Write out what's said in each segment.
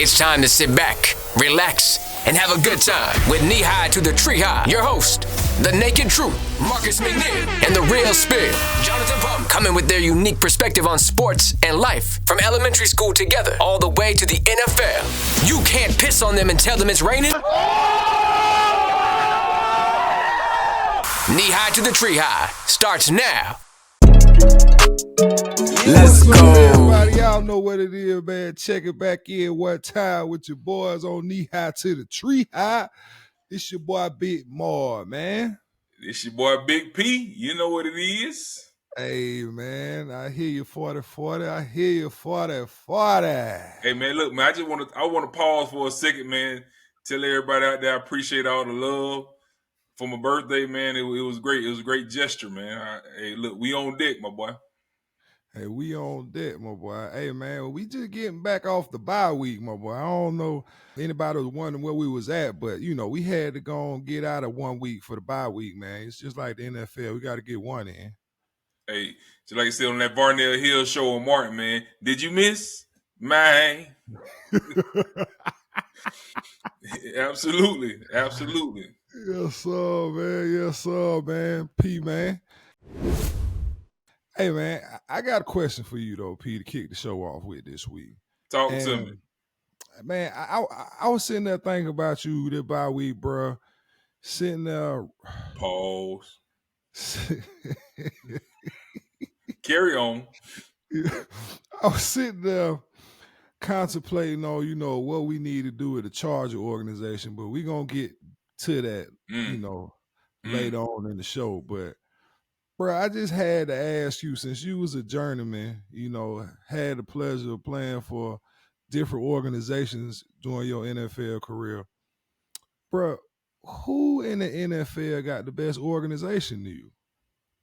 It's time to sit back, relax, and have a good time with Knee High to the Tree High. Your host, the Naked Truth, Marcus McNeil, and the Real Spill, Jonathan Pump, coming with their unique perspective on sports and life from elementary school together all the way to the NFL. You can't piss on them and tell them it's raining. Knee High to the Tree High starts now. Let's go. Everybody, y'all know what it is, man. Check it back in one time with your boys on Knee High to the Tree High. It's your boy Big Mar, man. It's your boy Big P. You know what it is. Hey, man, I hear you 40-40. I hear you 40-40. Hey, man, look, man, I want to pause for a second, man. Tell everybody out there I appreciate all the love for my birthday, man. It was great. It was a great gesture, man. Hey, look, we on deck, my boy. Hey, we on deck, my boy. Hey, man, we just getting back off the bye week, my boy. I don't know if anybody was wondering where we was at, but, you know, we had to go and get out of 1 week for the bye week, man. It's just like the NFL. We got to get one in. Hey, just like I said on that Varnell Hill show on Martin, man, did you miss? Man. Absolutely. Yes, sir, man. Yes, sir, man. P, man. Hey, man, I got a question for you, though, P, to kick the show off with this week. Talk to me. Man, I was sitting there thinking about you this bye week, bro. Sitting there. Pause. Carry on. I was sitting there contemplating on, you know, what we need to do with the Charger organization, but we're going to get to that, you know, later on in the show. But, bro, I just had to ask you, since you was a journeyman, you know, had the pleasure of playing for different organizations during your NFL career, bro, who in the NFL got the best organization to you?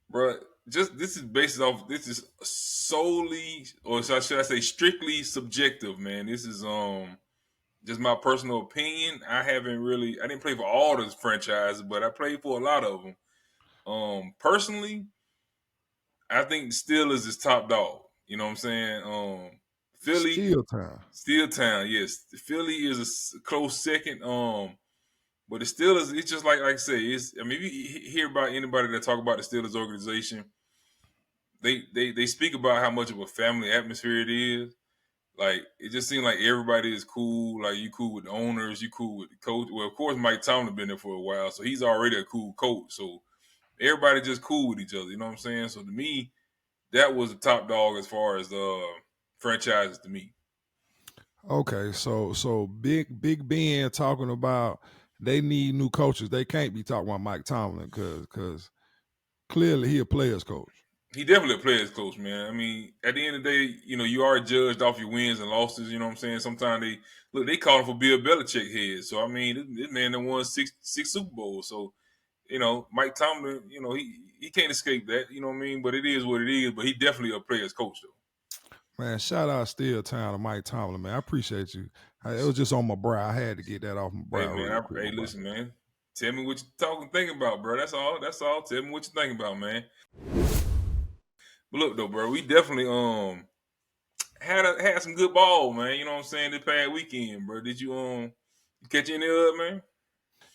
Bro, this is solely, or should I say strictly subjective, man. This is just my personal opinion. I didn't play for all those franchises, but I played for a lot of them. Personally, I think the Steelers is top dog. You know what I'm saying? Philly, Steel Town, yes. Philly is a close second. But the Steelers, it's just like I say, if you hear about anybody that talk about the Steelers organization, they speak about how much of a family atmosphere it is. Like, it just seems like everybody is cool. Like, you cool with the owners, you cool with the coach. Well, of course, Mike Tomlin been there for a while, so he's already a cool coach. So everybody just cool with each other. You know what I'm saying? So to me, that was the top dog as far as franchises to me. Okay, so Big Ben talking about they need new coaches. They can't be talking about Mike Tomlin because clearly he a player's coach. He definitely a player's coach, man. I mean, at the end of the day, you know, you are judged off your wins and losses. You know what I'm saying? Sometimes they call him for Bill Belichick head. So I mean, this man that won six Super Bowls. So, you know, Mike Tomlin, you know, he can't escape that. You know what I mean? But it is what it is. But he definitely a player's coach, though. Man, shout out Steel Town to Mike Tomlin, man. I appreciate you. It was just on my brow. I had to get that off my brow. Hey, man, hey, listen, man. Tell me what you thinking about, bro. That's all. Tell me what you thinking about, man. But look, though, bro, we definitely had some good ball, man. You know what I'm saying? This past weekend, bro. Did you catch any of it, man?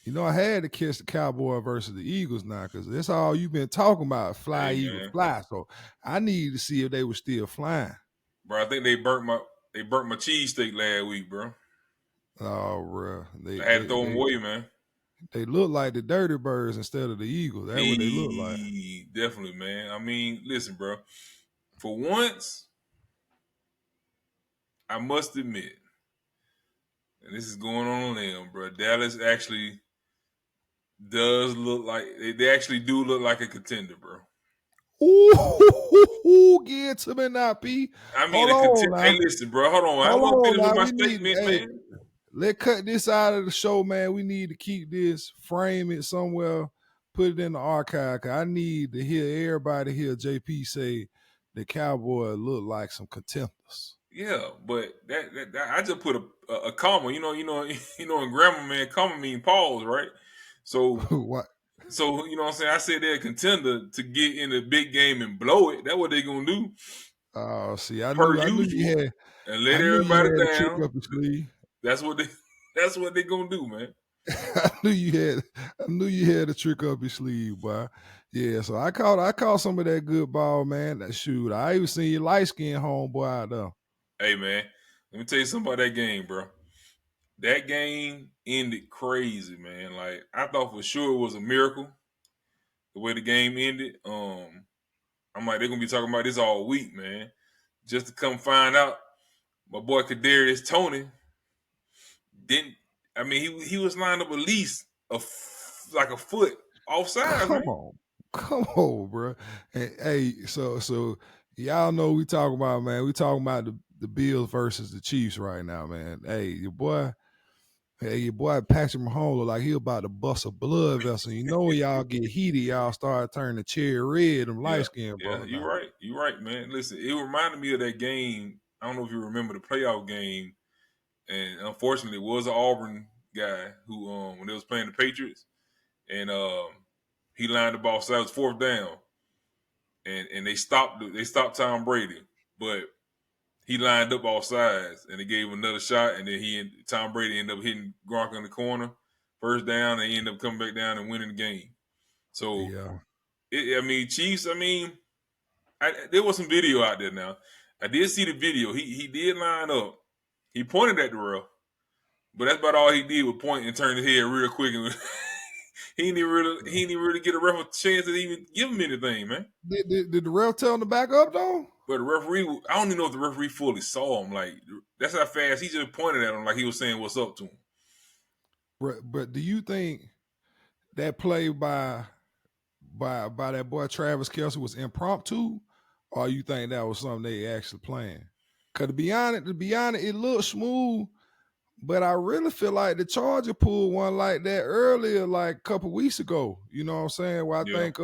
You know, I had to catch the Cowboy versus the Eagles now because that's all you've been talking about. Fly, Eagle, fly. So I needed to see if they were still flying. Bro, I think they burnt my cheesesteak last week, bro. Oh, bro. I had to throw them away, man. They look like the Dirty Birds instead of the Eagles. That's what they look like. Definitely, man. I mean, listen, bro. For once, I must admit, and this is going on them, bro. Dallas actually does look like they actually do look like a contender, bro. Ooh, get to me now, P. I mean, hey, listen, bro. Hold on. I want to finish with my statement, man. Let's cut this out of the show, man. We need to keep this, frame it somewhere, put it in the archive. Cause I need to hear everybody hear JP say the Cowboys look like some contenders. Yeah, but that I just put a comma. You know, in grammar, man, comma mean pause, right? So what? So, you know what I'm saying? I said they're a contender to get in the big game and blow it. That's what they're going to do. Oh, see, I knew you had. And let everybody down. Trick up your sleeve. That's what they gonna do, man. I knew you had a trick up your sleeve, boy. Yeah, so I caught some of that good ball, man. That shoot. I even seen your light skinned homeboy out there. Hey, man, let me tell you something about that game, bro. That game ended crazy, man. Like, I thought for sure it was a miracle the way the game ended. I'm like, they're gonna be talking about this all week, man. Just to come find out, my boy Kadarius Toney didn't. I mean, he was lined up at least like a foot offside, man. Come on, bro. And, hey, so y'all know we talking about, man. We talking about the Bills versus the Chiefs right now, man. Hey, your boy Patrick Mahomes look like he about to bust a blood vessel. You know when y'all get heated, y'all start turning the cherry red. Them light skinned Yeah, brothers. you're right, man. Listen, it reminded me of that game. I don't know if you remember the playoff game, and unfortunately, it was an Auburn guy who, when they was playing the Patriots, and he lined the ball, so that was fourth down, and they stopped Tom Brady, but he lined up all sides, and they gave him another shot, and then Tom Brady ended up hitting Gronk in the corner, first down, and he ended up coming back down and winning the game. So, yeah. Chiefs. There was some video out there now. I did see the video. He did line up. He pointed at the ref, but that's about all he did was point and turn his head real quick. And he didn't really get a ref a chance to even give him anything, man. Did the ref tell him to back up though? But the referee, I don't even know if the referee fully saw him. Like, that's how fast he just pointed at him, like he was saying what's up to him. But do you think that play by that boy Travis Kelce was impromptu, or you think that was something they actually planned? Because to be honest, it looked smooth, but I really feel like the Charger pulled one like that earlier, like a couple weeks ago. You know what I'm saying? Well, I think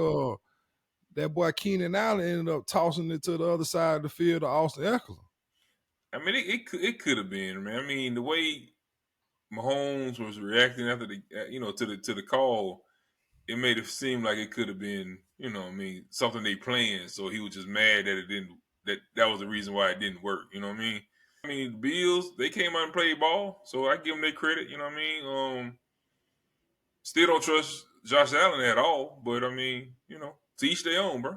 that boy Keenan Allen ended up tossing it to the other side of the field to Austin Eckler. I mean, it could have been, man. I mean, the way Mahomes was reacting after to the call, it made it seem like it could have been, something they planned. So he was just mad that it didn't. That was the reason why it didn't work. You know what I mean? I mean, the Bills, they came out and played ball, so I give them their credit. You know what I mean? Still don't trust Josh Allen at all, but I mean, to each their own, bro.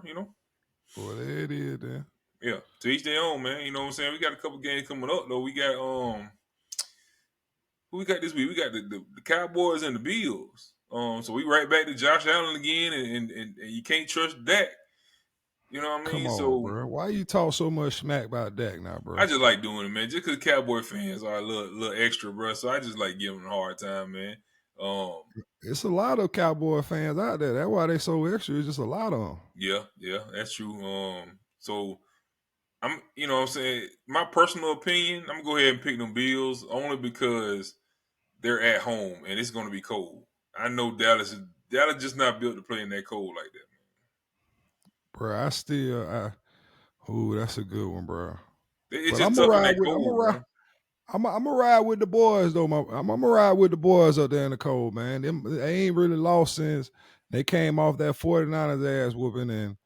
Boy, there it is, then. Yeah, to each their own, man. You know what I'm saying? We got a couple games coming up though. We got who we got this week? We got the Cowboys and the Bills. So we right back to Josh Allen again, and you can't trust Dak. You know what I mean? Come on, bro. Why you talk so much smack about Dak now, bro? I just like doing it, man. Just because Cowboy fans are a little extra, bro. So I just like giving them a hard time, man. It's a lot of Cowboy fans out there. That's why they so extra. It's just a lot of them. Yeah, that's true. So I'm, what I'm saying, my personal opinion, I'm gonna go ahead and pick them Bills only because they're at home and it's gonna be cold. I know Dallas just not built to play in that cold like that, man. Bro, ooh, that's a good one, bro. It's just tough in that cold, bro. I'm gonna ride with the boys though. I'm gonna ride with the boys up there in the cold, man. They ain't really lost since they came off that 49ers ass whooping. And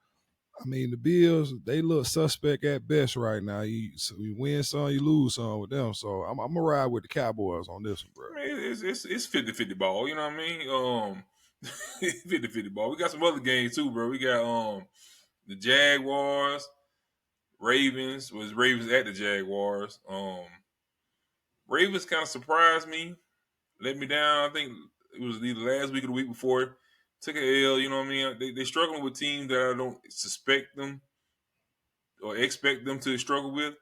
I mean, the Bills, they look suspect at best right now. You win some, you lose some with them. So I'm gonna ride with the Cowboys on this one, bro. I mean, it's 50-50 ball. You know what I mean? 50-50 ball. We got some other games too, bro. We got the Jaguars, Ravens. Was Ravens at the Jaguars? Ravens kind of surprised me, let me down. I think it was either last week or the week before. Took an L, you know what I mean? They struggling with teams that I don't suspect them or expect them to struggle with.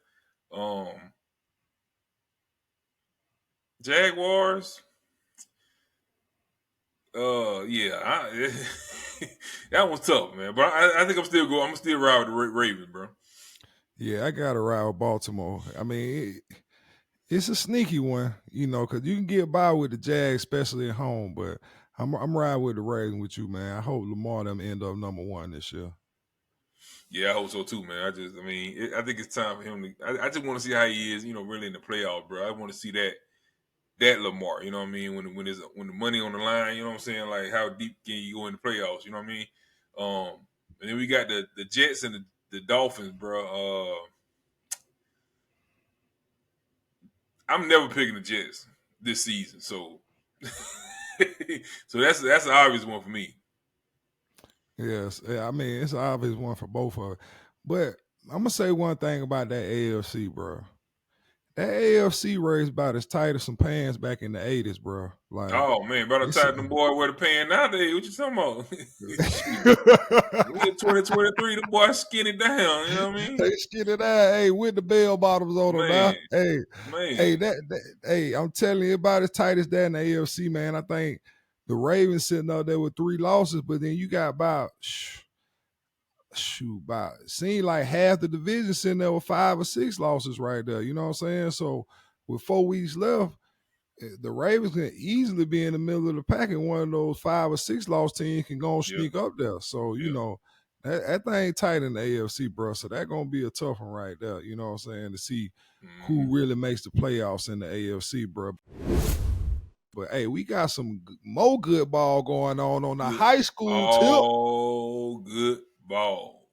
Jaguars. Yeah, that was tough, man. But I think I'm still ride with the Ravens, bro. Yeah, I gotta ride with Baltimore. I mean, it's a sneaky one, because you can get by with the Jags, especially at home. But I'm riding with the Ravens with you, man. I hope Lamar them end up number one this year. Yeah, I hope so too, man. I think it's time for him to. I just want to see how he is, really in the playoffs, bro. I want to see that Lamar, you know what I mean? When the money on the line, you know what I'm saying? Like, how deep can you go in the playoffs? You know what I mean? And then we got the Jets and the Dolphins, bro. I'm never picking the Jets this season, so so that's an obvious one for me. Yes, I mean it's an obvious one for both of us. But I'm gonna say one thing about that AFC, bro. That AFC race about as tight as some pants back in the '80s, bro. Like, oh man, better tighten them boy wear the pants nowadays. What you talking about? We in 2023, the boy skinny down. You know what I mean? They skinny down, hey, with the bell bottoms on them now. Man, Hey, hey, I'm telling you, about as tight as that in the AFC, man. I think the Ravens sitting out there with 3 losses, but then you got about seemed like half the division sitting there with 5 or 6 losses right there. You know what I'm saying? So with 4 weeks left, the Ravens can easily be in the middle of the pack, and one of those 5 or 6 loss teams can go and sneak up there. So, you know, that thing tight in the AFC, bro. So that's going to be a tough one right there, you know what I'm saying, to see who really makes the playoffs in the AFC, bro. But, hey, we got some more good ball going on the high school tip. Oh, good ball.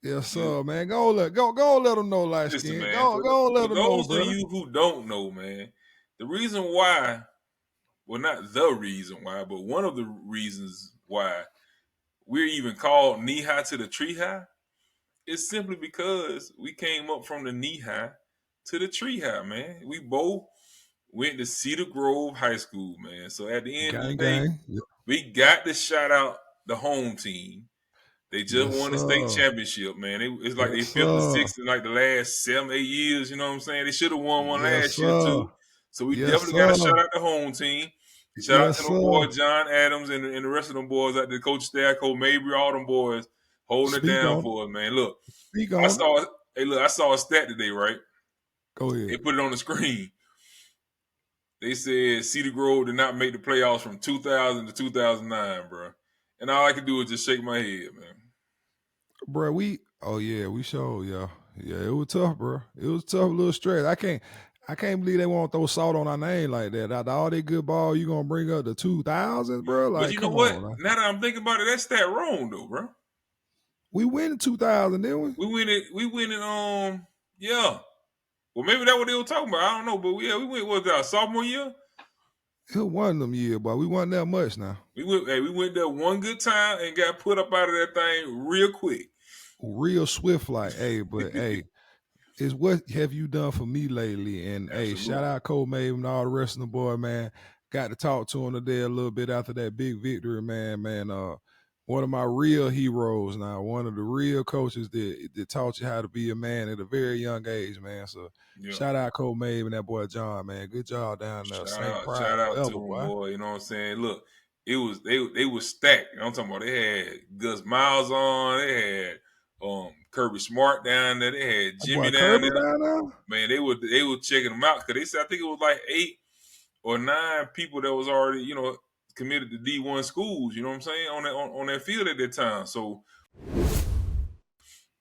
Yes, sir, man. Go let them know, light skin. Man, go let them know, those brother. of you who don't know, man, the reason why, well, not the reason why, but one of the reasons why we're even called knee high to the tree high is simply because we came up from the knee high to the tree high, man. We both went to Cedar Grove High School, man. So at the end of the day, we got to shout out the home team. They just won the state championship, man. It's like they 5th or 6th in like the last 7, 8 years. You know what I'm saying? They should have won one last year too. So we definitely got to shout out the home team. Shout out to them boys, John Adams and the rest of them boys, like the coach staff, Coach Mabry, all them boys holding it down for us, man. Look, I saw a stat today, right? Go ahead. They put it on the screen. They said Cedar Grove did not make the playoffs from 2000 to 2009, bro. And all I could do was just shake my head, man. Bro, we showed, yeah, it was tough, bro. It was a tough little stretch. I can't believe they won't throw salt on our name like that. Out of all that good ball, you gonna bring up the 2000s, bro? Like, but you know what? Now that I'm thinking about it, that's that wrong though, bro. We win in 2000, didn't we? We win it. Yeah. Well, maybe that's what they were talking about. I don't know, but we went. What was that, sophomore year? It was one of them years, but we wasn't that much now. We went there one good time and got put up out of that thing real quick. Real swift, like, hey, but hey, is what have you done for me lately? And hey, shout out Cole Maven and all the rest of the boy, man. Got to talk to him today a little bit after that big victory, man. One of my real heroes now, one of the real coaches that taught you how to be a man at a very young age, man. So shout out Cole Maven and that boy John, man. Good job down there. Shout out to him, boy. You know what I'm saying? Look, it was they was stacked. You know what I'm talking about? They had Gus Miles on, they had Kirby Smart down there, they had Jimmy down there. Man, they were checking them out because they said I think it was like 8 or 9 people that was already, you know, committed to D1 schools, you know what I'm saying, on that field at that time. So,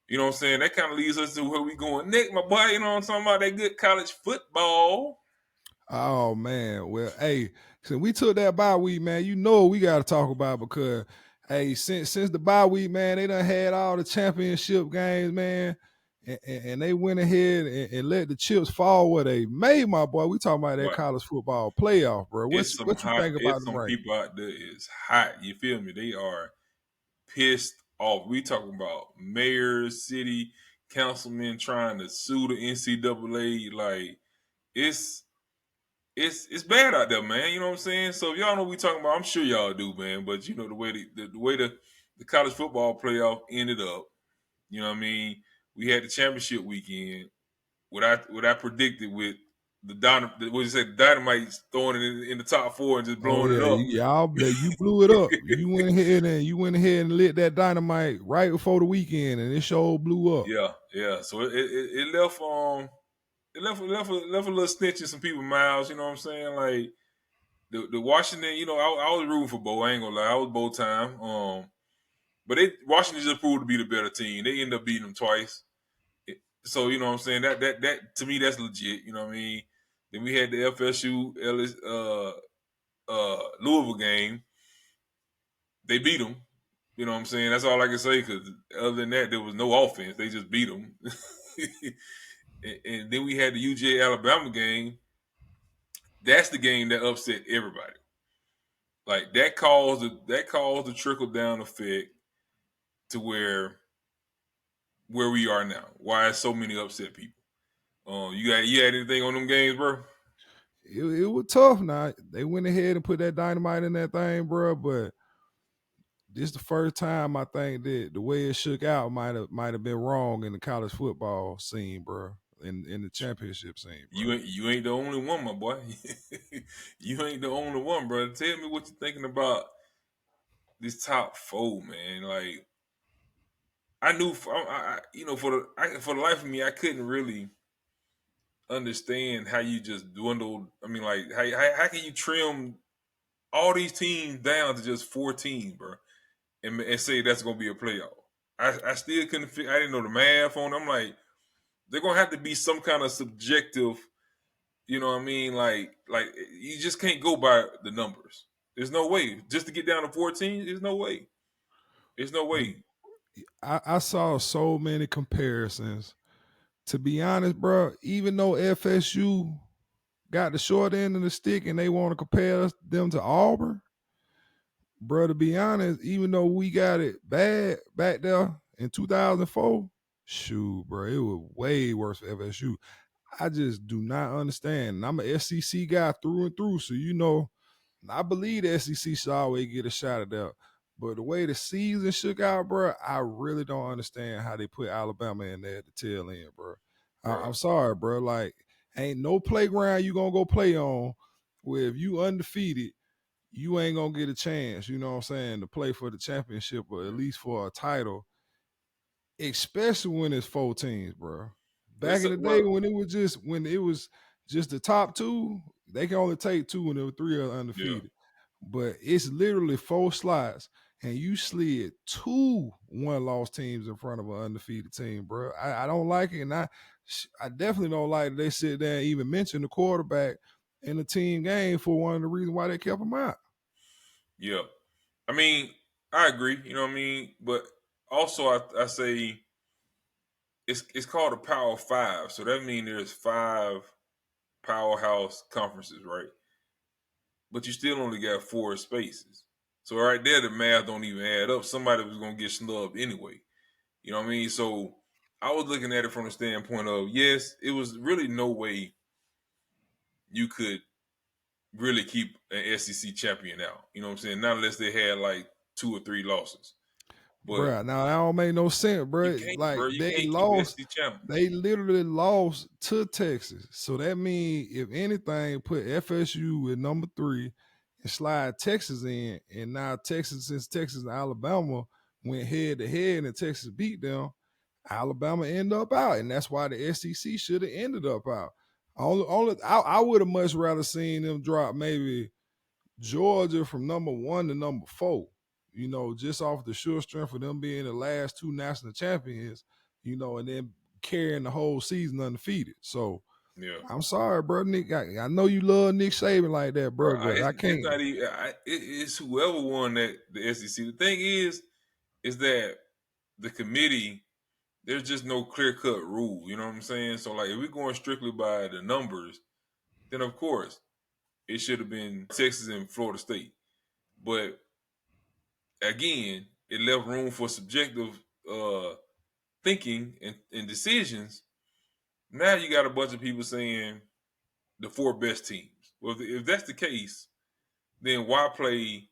you know what I'm saying, that kind of leads us to where we going next, my boy. You know what I'm talking about, that good college football. Oh, man. Well, hey, since we took that bye week, man, you know what we got to talk about because, hey, since the bye week, man, they done had all the championship games, man, and they went ahead and let the chips fall where they made, my boy. We talking about that college football playoff, bro. What you think about some people out there is hot. You feel me? They are pissed off. We talking about mayors, city councilmen trying to sue the NCAA. Like, it's bad out there, man. You know what I'm saying? So if y'all know what we talking about, I'm sure y'all do, man. But you know the way the college football playoff ended up, you know what I mean? We had the championship weekend. What I predicted with the dynamite throwing it in the top 4 and just blowing it up. You blew it up. You went ahead and lit that dynamite right before the weekend, and it sure blew up. Yeah. So it left a little stench in some people's mouths. You know what I'm saying? Like the Washington. You know, I was rooting for Bo. I ain't gonna lie, I was Bo time. But Washington just proved to be the better team. They ended up beating them twice. So, you know what I'm saying? That to me, that's legit. You know what I mean? Then we had the FSU Louisville game. They beat them. You know what I'm saying? That's all I can say because other than that, there was no offense. They just beat them. and then we had the UJ Alabama game. That's the game that upset everybody. Like that caused the trickle down effect to where we are now. Why so many upset people? You had anything on them games, bro? It was tough. Now they went ahead and put that dynamite in that thing, bro. But this is the first time I think that the way it shook out might have been wrong in the college football scene, bro. In the championship scene, bro. You ain't the only one, my boy. You ain't the only one, bro. Tell me what you're thinking about this top four, man. Like I knew, for the life of me, I couldn't really understand how you just dwindled. I mean, like how can you trim all these teams down to just 4 teams, bro, and say that's gonna be a playoff? I still couldn't figure. I didn't know the math on it. I'm like, they're gonna have to be some kind of subjective. You know what I mean? Like you just can't go by the numbers. There's no way. Just to get down to 14, there's no way. There's no way. I saw so many comparisons. To be honest, bro, even though FSU got the short end of the stick and they want to compare them to Auburn, bro, to be honest, even though we got it bad back there in 2004, shoot, bro, it was way worse for FSU. I just do not understand. And I'm an SEC guy through and through, so I believe the SEC should always get a shot at that. But the way the season shook out, bro, I really don't understand how they put Alabama in there at the tail end, bro. I'm sorry, bro. Like, ain't no playground you gonna go play on where if you undefeated, you ain't gonna get a chance, you know what I'm saying, to play for the championship or at least for a title, especially when it's 4 teams, bro. Back in the day when it was just the top 2, they can only take 2 when there were 3 are undefeated. Yeah. But it's literally 4 slots, and you slid 2 one-loss teams in front of an undefeated team, bro. I don't like it, and I definitely don't like it. They sit there and even mention the quarterback in the team game for one of the reasons why they kept him out. Yeah. I mean, I agree, you know what I mean? But also I say it's called a Power 5. So that means there's 5 powerhouse conferences, right? But you still only got 4 spaces. So right there, the math don't even add up. Somebody was going to get snubbed anyway. You know what I mean? So I was looking at it from the standpoint of, yes, it was really no way you could really keep an SEC champion out. You know what I'm saying? Not unless they had like 2 or 3 losses. But bro, now that don't make no sense, bro. Like they lost, they literally lost to Texas. So that means if anything, put FSU at number 3 and slide Texas in. And now since Texas and Alabama went head to head and Texas beat them, Alabama ended up out, and that's why the SEC should have ended up out. I would have much rather seen them drop maybe Georgia from number 1 to number 4. You know, just off the sure strength of them being the last 2 national champions, you know, and then carrying the whole season undefeated. So, yeah, I'm sorry, bro, Nick. I know you love Nick Saban like that, bro, but I can't. It's not even. It's whoever won the SEC. The thing is that the committee, there's just no clear-cut rule. You know what I'm saying? So, like, if we're going strictly by the numbers, then of course it should have been Texas and Florida State. But again, it left room for subjective thinking and decisions. Now you got a bunch of people saying the 4 best teams. Well, if that's the case, then why play,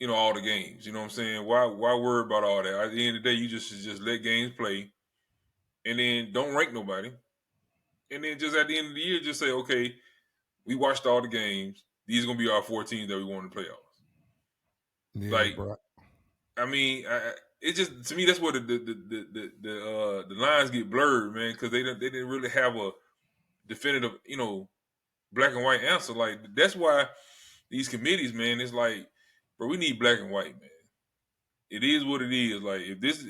all the games? You know what I'm saying? Why worry about all that? At the end of the day, you just let games play, and then don't rank nobody. And then just at the end of the year, just say, okay, we watched all the games. These are gonna be our 4 teams that we want in the playoffs. Yeah, bro. I mean, it just, to me, that's where the lines get blurred, man, because they didn't really have a definitive, black and white answer. Like, that's why these committees, man, it's like, bro, we need black and white, man. It is what it is. Like, if this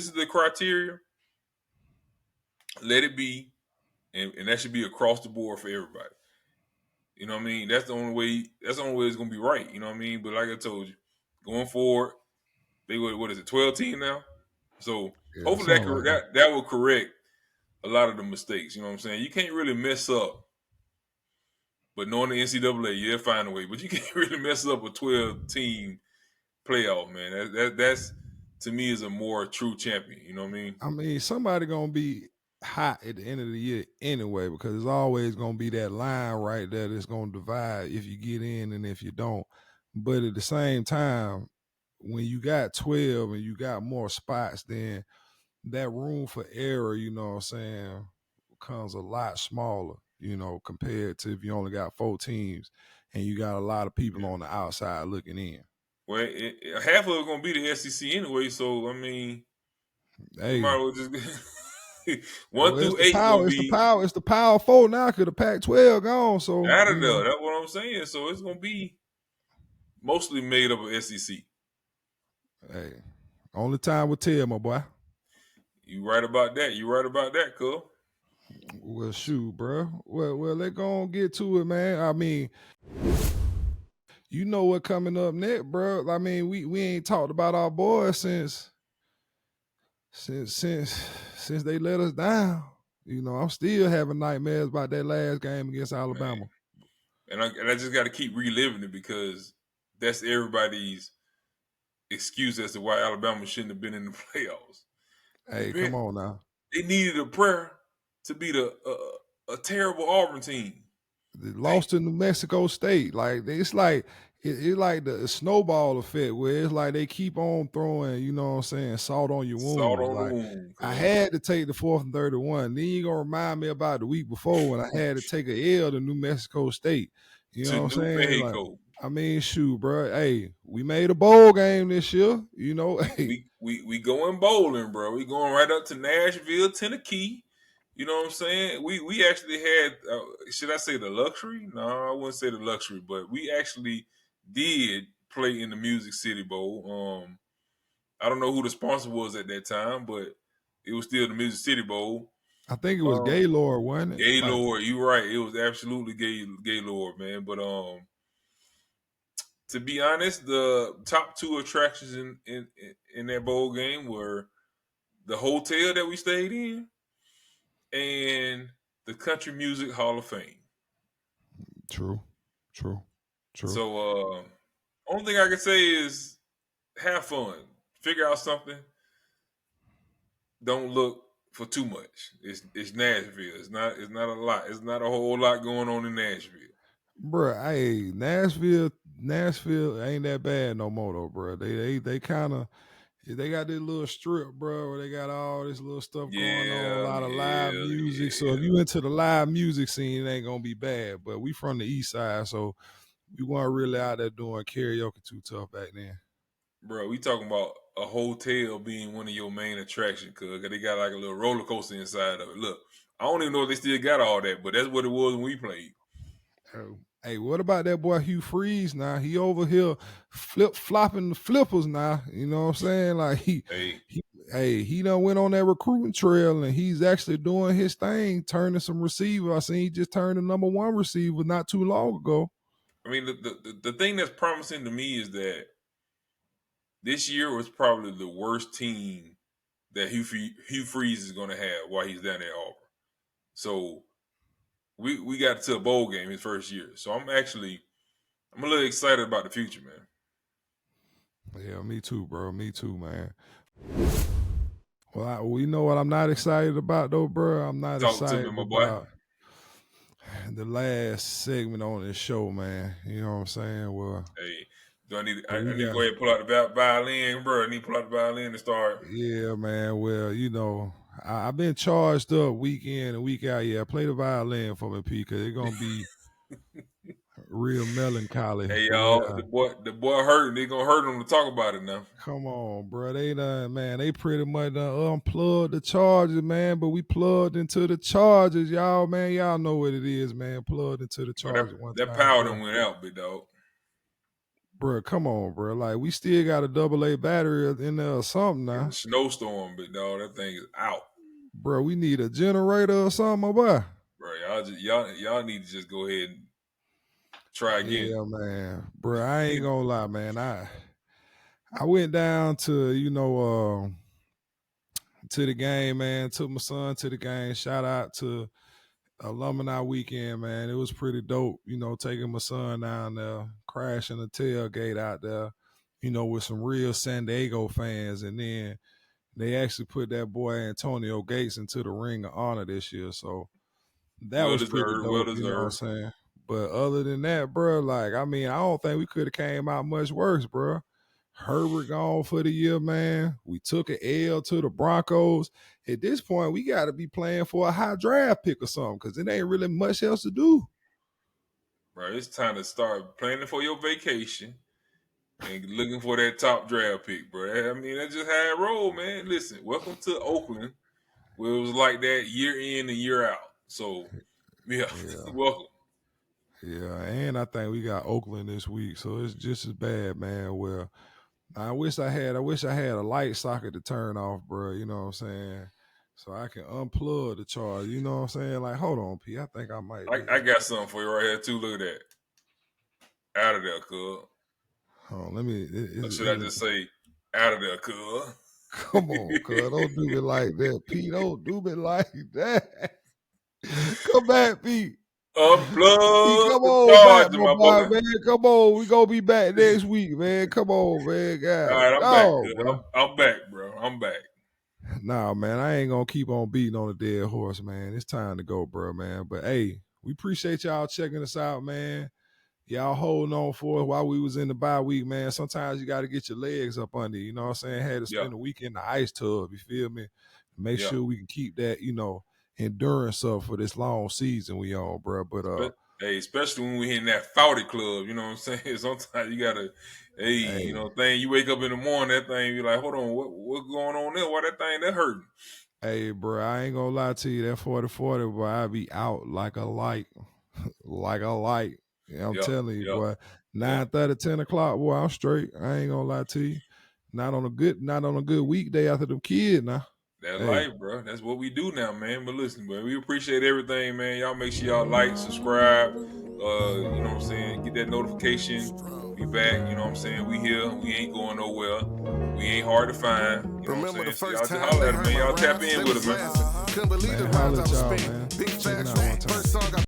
is the criteria, let it be, and that should be across the board for everybody. You know what I mean? That's the only way it's gonna be right. You know what I mean? But like I told you, going forward, they were, what is it, 12 team now? So hopefully that will correct a lot of the mistakes. You know what I'm saying? You can't really mess up, but knowing the NCAA, you'll find a way. But you can't really mess up a 12-team playoff, man. That's to me is a more true champion. You know what I mean? I mean, somebody gonna be hot at the end of the year anyway, because it's always gonna be that line right there that's gonna divide if you get in and if you don't. But at the same time, when you got 12 and you got more spots, then that room for error, you know what I'm saying, becomes a lot smaller, you know, compared to if you only got 4 teams and you got a lot of people on the outside looking in. Well, half of it's gonna be the SEC anyway, so I mean, you might as well just 1 through 8 gonna be it's the power 4 now because the Pac-12 gone. So out of there. That's what I'm saying. So it's gonna be mostly made up of SEC. Hey, only time will tell, my boy. You right about that, cuz. Well, shoot, bro. Well, let's go and get to it, man. I mean, you know what coming up next, bro. I mean, we ain't talked about our boys since they let us down. You know, I'm still having nightmares about that last game against Alabama. Man. And I just got to keep reliving it because that's everybody's excuse as to why Alabama shouldn't have been in the playoffs. Hey, come on now. They needed a prayer to beat a terrible Auburn team. They lost to New Mexico State. Like it's like the snowball effect where it's like they keep on throwing, you know what I'm saying, salt on your wounds. Salt on like, the wound. I had to take the 4th and 31. Then you gonna remind me about the week before when I had to take a L to New Mexico State. You know what I'm saying? Like, I mean, shoot, bro. Hey, we made a bowl game this year. You know, hey. We going bowling, bro. We going right up to Nashville, Tennessee. You know what I'm saying? We actually had, should I say the luxury? No, I wouldn't say the luxury, but we actually did play in the Music City Bowl. I don't know who the sponsor was at that time, but it was still the Music City Bowl. I think it was Gaylord, wasn't it? Gaylord, you're right. It was absolutely Gaylord, man. But to be honest, the top 2 attractions in that bowl game were the hotel that we stayed in and the Country Music Hall of Fame. True. So, only thing I can say is have fun. Figure out something. Don't look for too much. It's Nashville. It's not a lot. It's not a whole lot going on in Nashville. Bruh, hey, Nashville ain't that bad no more though, bro. They kind of got this little strip, bro, where they got all this little stuff going on, a lot of live music. So if you into the live music scene, it ain't gonna be bad. But we from the east side, so we weren't really out there doing karaoke too tough back then. Bro, we talking about a hotel being one of your main attractions, cause they got like a little roller coaster inside of it. Look, I don't even know if they still got all that, but that's what it was when we played. Hey, what about that boy Hugh Freeze now? He over here flip-flopping the flippers now. You know what I'm saying? Like he done went on that recruiting trail and he's actually doing his thing, turning some receiver. I seen he just turned the number 1 receiver not too long ago. I mean, the thing that's promising to me is that this year was probably the worst team that Hugh Freeze is going to have while he's down at Auburn. So we got to a bowl game his first year. So I'm a little excited about the future, man. Yeah, me too, bro. Me too, man. Well, you know what I'm not excited about though, bro? I'm not excited about the last segment on this show, man. You know what I'm saying? Well, hey, I need to go ahead and pull out the violin, bro. I need to pull out the violin and start. Yeah, man. Well, you know, I've been charged up week in and week out. Yeah, play the violin for me, P, because it's gonna be real melancholy. Hey, y'all, yeah. the boy hurting. They gonna hurt him to talk about it now. Come on, bro. They pretty much unplugged the Chargers, man. But we plugged into the Chargers, y'all, man. Y'all know what it is, man. Plugged into the Chargers. That power done went out, big dog. Bro, come on, bro. Like, we still got a AA battery in there or something now. It's a snowstorm, big dog. That thing is out. Bro, we need a generator or something, my boy. Bro, y'all need to just go ahead and try again. Yeah, man. Bro, I ain't gonna lie, man. I went down to, to the game, man. Took my son to the game. Shout out to Alumni Weekend, man. It was pretty dope, taking my son down there, crashing the tailgate out there, with some real San Diego fans. And then they actually put that boy Antonio Gates into the Ring of Honor this year. So that was pretty dope, well you know what I'm deserved. saying? But other than that, bro, I don't think we could have came out much worse, bro. Herbert gone for the year, man. We took an L to the Broncos. At this point, we got to be playing for a high draft pick or something because it ain't really much else to do. Bro, it's time to start planning for your vacation and looking for that top draft pick, bro. I mean, that's just how it roll, man. Listen, welcome to Oakland, where it was like that year in and year out. So, yeah. Welcome. Yeah, and I think we got Oakland this week, so it's just as bad, man. Well, I wish I had a light socket to turn off, bro. You know what I'm saying? So I can unplug the charge. You know what I'm saying? Like, hold on, P. I think I might. I got something for you right here too. Look at that. Out of there, cuz. Hold on, let me. Or should I just say, out of there, cuz? Come on, cuz. Don't do me like that, P. Don't do me like that. Come back, P. Unplugged. Come on back, my boy, man. Come on. We gonna be back next week, man. Come on, man. God. All right, I'm back. Bro. I'm back, bro. I'm back. Nah, man. I ain't gonna keep on beating on the dead horse, man. It's time to go, bro, man. But hey, we appreciate y'all checking us out, man. Y'all holding on for us while we was in the bye week, man. Sometimes you got to get your legs up under you. You know what I'm saying? Had to spend a week in the ice tub. You feel me? Make sure we can keep that, endurance up for this long season we on, bro. But hey, especially when we in that 40 club, you know what I'm saying? Sometimes you gotta, you wake up in the morning, that thing, you're like, hold on, what's going on there? Why that thing that hurting? Hey, bro, I ain't gonna lie to you, that 40-40, boy, I be out like a light, like a light. Yeah, I'm telling you, boy. 9:30, 10 o'clock, boy, I'm straight. I ain't gonna lie to you. Not on a good weekday after them kids now. That life, bro. That's what we do now, man. But listen, bro, we appreciate everything, man. Y'all make sure y'all like, subscribe, you know what I'm saying? Get that notification. Be back, you know what I'm saying? We here. We ain't going nowhere. We ain't hard to find. You know what I'm saying? So y'all just holler at us, man. Y'all tap in with us, man. Couldn't believe the rhymes I was spitting. Big facts, first song I